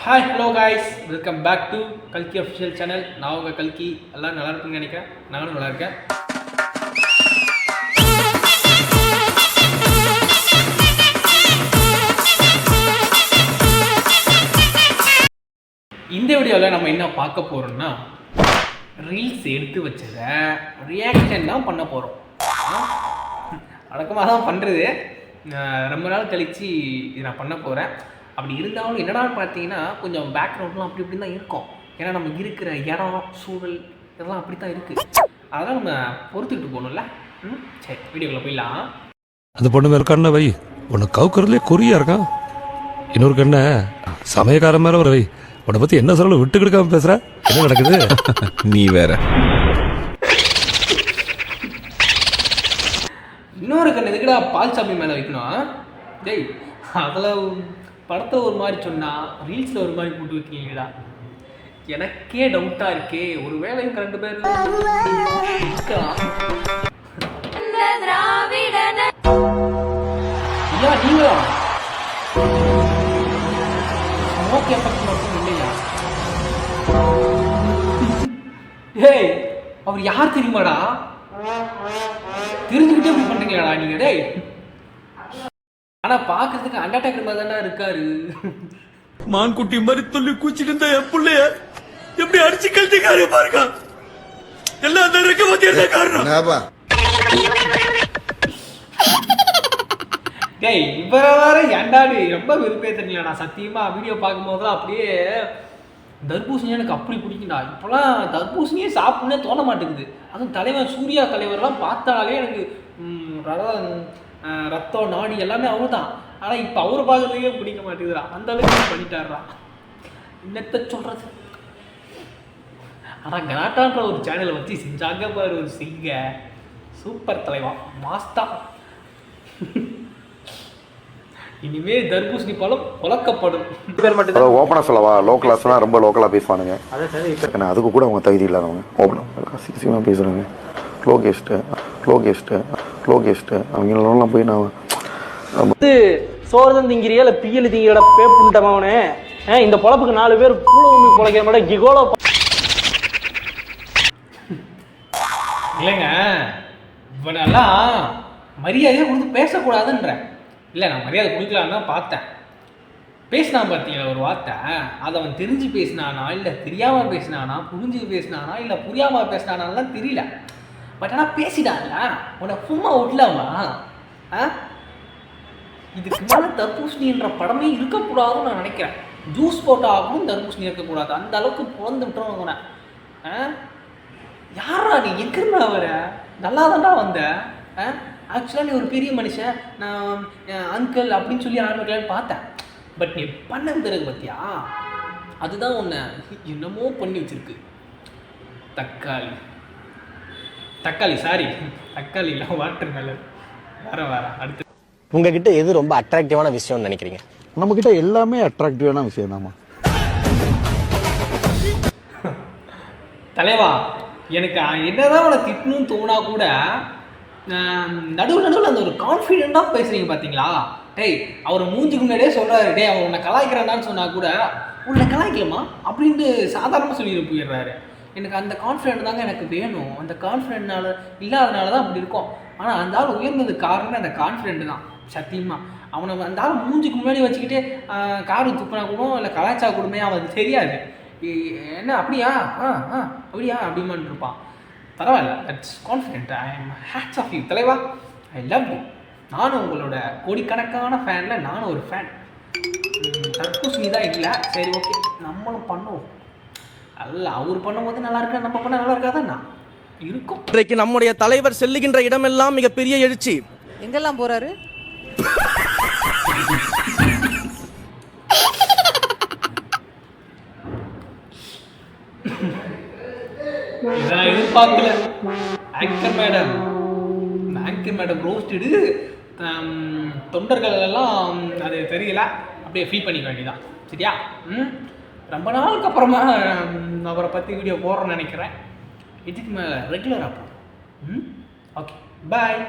Hi hello guys, welcome back to கல்கி official channel. நான் உங்கள் கல்கி. எல்லாம் நல்லா இருக்குன்னு நினைக்கிறேன். நானும் நல்லா இருக்கேன். இந்த வீடியோவில் நம்ம என்ன பார்க்க போகிறோம்னா, ரீல்ஸ் எடுத்து வச்சதை ரியாக்ஷன் தான் பண்ண போகிறோம். வழக்கமாக தான் பண்ணுறது. ரொம்ப நாள் கழித்து இது நான் பண்ண போகிறேன். அப்படி இருந்தாலும் என்னடான்னு பார்த்தீங்கன்னா, கொஞ்சம் பேக்ரவுண்ட்லாம் அப்படி இப்படி தான் இருக்கும். ஏன்னா நம்ம இருக்கிற இடம், சூழல் இதெல்லாம் அப்படி தான் இருக்குது. அதெல்லாம் நம்ம பொறுத்துக்கிட்டு போகணும்ல. சரி, வீடியோக்குள்ளே போயிடலாம். அந்த பொண்ணு மேலே கண்ணை வை. உன்னை கவுக்கிறதுலே குறியா இருக்கான். இன்னொரு கண்ணை சமயக்காரன் மேலே ஒரு வை. உன்னை பற்றி என்ன சொல்ல விட்டு கொடுக்காம பேசுகிற. என்ன நடக்குது? நீ வேற. இன்னொரு கண்ணு எதுக்குடா பால் சாப்பி மேலே வைக்கணும்? டேய், அதில் படத்தில் ஒரு மாதிரி சொன்னால் ரீல்ஸில் ஒரு மாதிரி போட்டு வைக்கீங்களா? எனக்கே டவுட்டாக இருக்கே. ஒரு வேலையும் ரெண்டு பேர் நீங்களா ஸ்மோக் எஃபெக்ட் மட்டும் இல்லையா? டேய், அவர் யார் தெரியுமாடா? தெரிஞ்சுக்கிட்டே இப்படி பண்ணுறீங்களாடா நீங்கள்? டேய், ஆனால் பார்க்கறதுக்கு அண்டர்டேக்கர் மாதிரி தானே இருக்காரு. மான்குட்டி மாதிரி சொல்லி கூச்சிட்டு இருந்தா என் பிள்ளைய எப்படி அடிச்சு கழட்டிக்காரு பாருங்க. எல்லாம் அந்த இருக்க பத்தி காரணம். டேய், இவரை வேற ஏண்டாடு ரொம்ப விருப்பேத்தீங்களா? நான் சத்தியமா வீடியோ பார்க்கும்போதெல்லாம் அப்படியே தர்பூசணி எனக்கு அப்படி பிடிக்கும்டா. இப்போலாம் தர்பூசணியே சாப்பிட்னே தோண மாட்டேங்குது. அதுவும் தலைவர் சூர்யா தலைவர்லாம் பார்த்தாலே எனக்கு ரத்தம் நாடி எல்லாமே அவரு தான். ஆனால் இப்போ அவர் பார்க்கறதுக்கே பிடிக்க மாட்டேங்குதுடா. அந்த அளவுக்கு பண்ணிட்டாரா. என்னத்தை சொல்கிறது? ஆனால் கனாட்டான்ற ஒரு சேனலை வச்சு செஞ்சாங்க பாரு ஒரு சிங்க. சூப்பர் தலைவா, மாஸ்டா. இனிமே தர்பூசணி பழம் புழக்கப்படும். ஓப்பனா சொல்லவா, லோக்கலாஸ்னா ரொம்ப லோக்கலா பேசுவானுங்க. அதுக்கு கூட அவங்க தகுதி இல்லாதவங்க ஓப்பனா சீக்கிரமா பேசுறாங்க. லோகேஸ்ட் அவங்களெல்லாம் போய் நான் வந்து சோறுதான் திங்கிறியா இல்லை பியல் திங்கிறட பேப்புண்டமாவனே. இந்த பொழப்புக்கு 4 பேர் பூல உண்மை பொழைக்கிற மாட்டேன் கிகோலோ. இல்லைங்க, இவனெல்லாம் மரியாதையாக கொடுத்து பேசக்கூடாதுன்றேன். இல்லை, நான் மரியாதை கொடுக்கலான்னு தான் பார்த்தேன். பேசினா பார்த்தீங்களா ஒரு வார்த்தை, அதை அவன் தெரிஞ்சு பேசினானா இல்லை தெரியாமல் பேசினானா, புரிஞ்சு பேசினானா இல்லை புரியாமல் பேசினானாலாம் தெரியல. பட் ஆனால் பேசிடான்ல, உன்னை சும்மா விடலாமா? இதுக்கு மேலே தர்பூசணின்ற படமே இருக்கக்கூடாதுன்னு நான் நினைக்கிறேன். ஜூஸ் போட்டாலும் தர்பூசணி இருக்கக்கூடாது. அந்த அளவுக்கு பிறந்து விட்டுறோம் உன. யாரா நீ? எங்கிருந்தா வர? நல்லா தான்டா வந்த. ஆக்சுவலாக நீ ஒரு பெரிய மனுஷன், நான் அங்கிள் அப்படின்னு சொல்லி ஆரம்பிக்கலான்னு பார்த்தேன். பட் நீ பண்ண பிறகு பார்த்தியா, அதுதான் உன்னை என்னமோ பண்ணி வச்சிருக்கு. தக்காளி சாரி, தக்காளி இல்லை, வாட்டர் மேலே வேற. அடுத்து உங்ககிட்ட எது ரொம்ப அட்ராக்டிவான விஷயம்னு நினைக்கிறீங்க? நம்ம கிட்ட எல்லாமே அட்ராக்டிவான விஷயம் தாமா தலைவா. எனக்கு என்னதான் அவனை திட்டணும்னு தோணா கூட நடுவில் அந்த ஒரு கான்ஃபிடென்ட்டாக பேசுறீங்க பார்த்தீங்களா? டேய், அவர் மூஞ்சுக்கு முன்னாடியே சொல்கிறாரு, டே அவன் உன்னை கலாய்க்கிறான்னு சொன்னால் கூட உன்னை கலாய்க்கலாமா அப்படின்ட்டு சாதாரணமாக சொல்லிட்டு போயிடுறாரு. எனக்கு அந்த கான்ஃபிடென்ட் தாங்க எனக்கு வேணும். அந்த கான்ஃபிடென்ட்னால இல்லாதனால தான் அப்படி இருக்கும். ஆனால் அந்த ஆள் உயர்ந்ததுக்கு காரணமே அந்த கான்ஃபிடென்ட் தான். சத்தியமாக அவனை அந்த ஆள் மூஞ்சுக்கு முன்னாடி வச்சுக்கிட்டு காரு துப்புனா கூட இல்லை கலாய்ச்சா கூடமே அவனுக்கு தெரியாது. என்ன அப்படியா அப்படிமான்னு இருப்பான். பரவாயில்ல, that's confident. I am hats off you தலைவா. I love you. நானும் உங்களோட கோடிக்கணக்கான ஃபேனில் நானும் ஒரு ஃபேன். தர்பூசணி தான் இல்லை. சரி, ஓகே, நம்மளும் பண்ணுவோம். அல்ல, அவர் பண்ணும்போது நல்லா இருக்கா, நம்ம பண்ண நல்லா இருக்காதான் இருக்கும். இன்றைக்கு நம்முடைய தலைவர் செல்லுகின்ற இடமெல்லாம் மிகப்பெரிய எழுச்சி. எங்கெல்லாம் போறாரு? இதெல்லாம் எதிர்பார்க்கல. ஆங்கர் மேடம் ரோஸ்டடு தொண்டர்கள் எல்லாம் அது தெரியல. அப்படியே ஃபீல் பண்ணிக்க வேண்டியதான். சரியா? ரொம்ப நாளுக்கு அப்புறமா அவரை பற்றி வீடியோ போடுறேன்னு நினைக்கிறேன். இதுக்கு மேலே ரெகுலராக போகும். ஓகே, பாய்.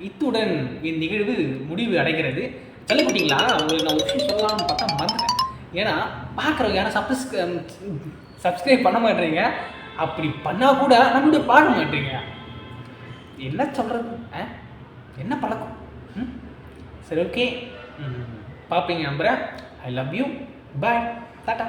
இத்துடன் என் நிகழ்வு முடிவு அடைகிறது. சொல்லப்பட்டீங்களா? உங்களுக்கு நான் ஒரு விஷயம் சொல்லலாம்னு பார்த்தா மறந்துட்டேன். ஏன்னா பார்க்குறவங்க யாரும் சப்ஸ்கிரைப் பண்ண மாட்டேறீங்க. அப்படி பண்ணால் கூட நம்மளுடைய பார்க்க மாட்டீங்க. என்ன சொல்கிறது? என்ன பழக்கம்? சரி, ஓகே, பார்ப்பீங்க நம்புகிறேன். ஐ லவ் யூ. Bye, tata.